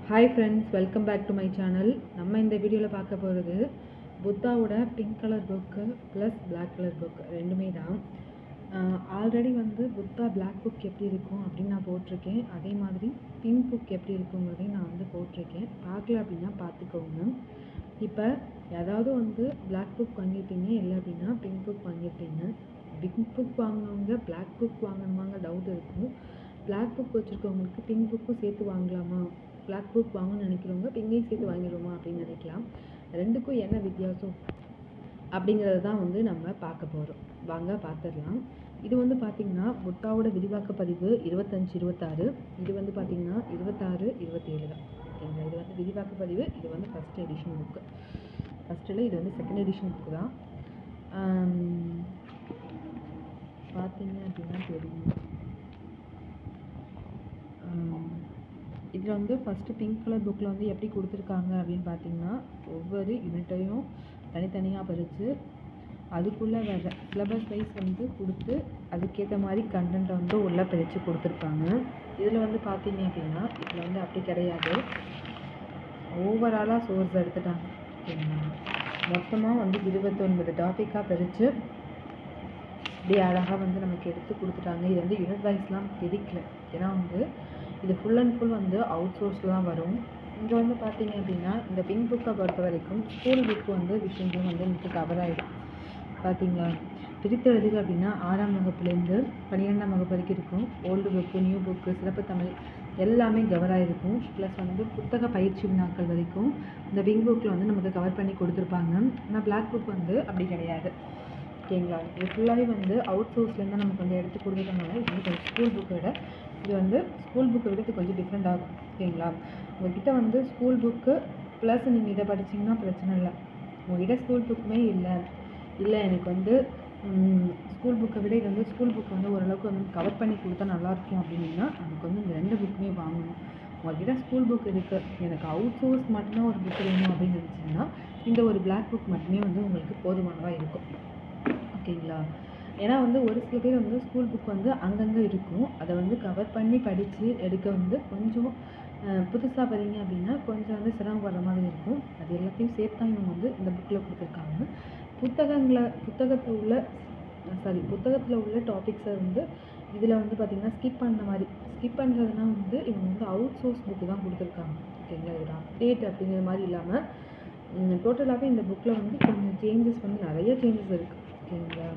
Hi friends, welcome back to my channel. நம்ம இந்த வீடியோவில் பார்க்க போகிறது புத்தாவோட pink colour book plus black colour book ரெண்டுமே தான். ஆல்ரெடி புத்தா பிளாக் புக் எப்படி இருக்கும் அப்படின்னு நான் போட்டிருக்கேன். அதே மாதிரி பிங்க் புக் எப்படி இருக்குங்கிறதையும் நான் போட்டிருக்கேன். பார்க்கல அப்படின்னா பார்த்துக்கோங்க. இப்போ ஏதாவது பிளாக் புக் வாங்கியிருப்பீங்க, இல்லை அப்படின்னா பிங்க் புக் வாங்கியிருப்பீங்க. பிங்க் புக் வாங்கினவங்க பிளாக் புக் வாங்கணுமாங்க டவுட் இருக்கும். பிளாக் புக் வச்சுருக்கவங்களுக்கு பிங்க் புக்கும் சேர்த்து வாங்கலாமா, பிளாக் புக் வாங்கணும்னு நினைக்கிறவங்க பிங்கையும் சேர்த்து வாங்கிடுவோமா அப்படின்னு நினைக்கலாம். ரெண்டுக்கும் என்ன வித்தியாசம் அப்படிங்கிறது தான் நம்ம பார்க்க போகிறோம். வாங்க பார்த்துடலாம். இது பார்த்திங்கன்னா புத்தாவோட விரிவாக்க பதிவு 25-26. இது பார்த்திங்கன்னா 26-27 தான். ஓகேங்களா? இது விரிவாக்க பதிவு. இது ஃபஸ்ட் எடிஷன் புக்கு. ஃபஸ்ட்டில் இது செகண்ட் எடிஷன் புக்கு தான். பார்த்தீங்க அப்படின்னா தெரியும். இதில் ஃபஸ்ட்டு பிங்க் கலர் புக்கில் எப்படி கொடுத்துருக்காங்க அப்படின்னு பார்த்தீங்கன்னா, ஒவ்வொரு யூனிட்டையும் தனித்தனியாக பிரித்து அதுக்குள்ளே வர சிலபஸ் வைஸ் கொடுத்து அதுக்கேற்ற மாதிரி கண்டென்ட்டை உள்ளே பிரித்து கொடுத்துருப்பாங்க. இதில் பார்த்தீங்க அப்படின்னா இதில் அப்படி கிடையாது. ஓவராலாக சோர்ஸ் எடுத்துட்டாங்க. ஓகேங்களா? மொத்தமாக 29 டாப்பிக்காக பிரித்து இப்படி அழகாக நமக்கு எடுத்து கொடுத்துட்டாங்க. இது யூனிட் வைஸ்லாம் பிரிக்கல. ஏன்னா இது ஃபுல் அண்ட் ஃபுல் அவுட் சோர்ஸில் தான் வரும். இங்கே பார்த்தீங்க அப்படின்னா இந்த பிங்க் புக்கை பொறுத்த வரைக்கும் ஸ்கூல் புக்கு விஷயங்களும் எனக்கு கவர் ஆகிடும். பார்த்தீங்களா? பிரித்து எழுதுக அப்படின்னா 6ஆம் வகுப்புலேருந்து 12ஆம் வகுப்பு வரைக்கும் இருக்கும். ஓல்டு புக்கு, நியூ புக்கு, சிறப்பு தமிழ் எல்லாமே கவர் ஆகிருக்கும். ப்ளஸ் புத்தக பயிற்சி வினாக்கள் வரைக்கும் இந்த பிங்க் புக்கில் நமக்கு கவர் பண்ணி கொடுத்துருப்பாங்க. ஆனால் பிளாக் புக் அப்படி கிடையாது. ஓகேங்களா? இது ஃபுல்லாகவே அவுட் சோர்ஸ்லேருந்து நமக்கு எடுத்து கொடுத்துருக்கனால இது கொஞ்சம் ஸ்கூல் புக்கை விட இது ஸ்கூல் புக்கை விட இது கொஞ்சம் டிஃப்ரெண்ட் ஆகும். ஓகேங்களா? உங்கள்கிட்ட ஸ்கூல் புக்கு ப்ளஸ் நீங்கள் இதை படிச்சிங்கன்னா பிரச்சனை இல்லை. உங்கள்கிட்ட ஸ்கூல் புக்குமே இல்லை எனக்கு ஸ்கூல் புக்கை விட இது ஸ்கூல் புக்கு ஓரளவுக்கு கவர் பண்ணி கொடுத்தா நல்லாயிருக்கும் அப்படின்னா நமக்கு இந்த 2 புக்குமே வாங்கணும். உங்கள்கிட்ட ஸ்கூல் புக் இருக்குது, எனக்கு அவுட் சோர்ஸ் மட்டும்தான் ஒரு புக் வேணும் அப்படின்னு நினச்சிங்கன்னா இந்த ஒரு பிளாக் புக் மட்டுமே உங்களுக்கு போதுமானதாக இருக்கும். ஓகேங்களா? ஏன்னா ஒரு சில பேர் ஸ்கூல் புக் அங்கங்கே இருக்கும். அதை கவர் பண்ணி படித்து எடுக்க கொஞ்சம் புதுசாக படிங்க அப்படின்னா கொஞ்சம் சிரமப்படுற மாதிரி இருக்கும். அது எல்லாத்தையும் சேர்த்து தான் இவங்க இந்த புக்கில் கொடுத்துருக்காங்க. புத்தகத்தில் உள்ள டாபிக்ஸை இதில் பார்த்திங்கன்னா ஸ்கிப் பண்ணுறதுனா இவங்க அவுட் சோர்ஸ் புக்கு தான் கொடுத்துருக்காங்க. ஓகேங்களா? இது அப்டேட் அப்படிங்கிற மாதிரி இல்லாமல் டோட்டலாகவே இந்த புக்கில் கொஞ்சம் சேஞ்சஸ் நிறைய சேஞ்சஸ் இருக்குது. ஓகேங்களா?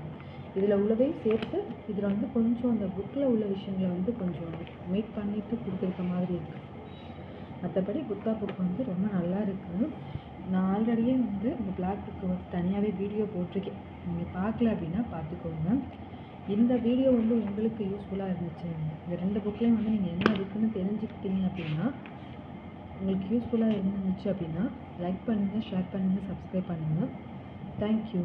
இதில் உள்ளதை சேர்த்து இதில் கொஞ்சம் அந்த புக்கில் உள்ள விஷயங்களை கொஞ்சம் மேக் பண்ணிவிட்டு கொடுத்துருக்க மாதிரி இருக்குது. மற்றபடி புத்தா புக் ரொம்ப நல்லா இருக்குது. நான் ஆல்ரெடியே இந்த பிளாக் புக்கு தனியாகவே வீடியோ போட்டிருக்கேன். நீங்கள் பார்க்கல அப்படின்னா பார்த்துக்கோங்க. இந்த வீடியோ உங்களுக்கு யூஸ்ஃபுல்லாக இருந்துச்சு, இந்த 2 புக்லேயும் நீங்கள் என்ன இருக்குதுன்னு தெரிஞ்சுக்கிட்டீங்க அப்படின்னா, உங்களுக்கு யூஸ்ஃபுல்லாக இருந்துச்சு அப்படின்னா லைக் பண்ணுங்கள், ஷேர் பண்ணுங்கள், சப்ஸ்கிரைப் பண்ணுங்கள். தேங்க்யூ.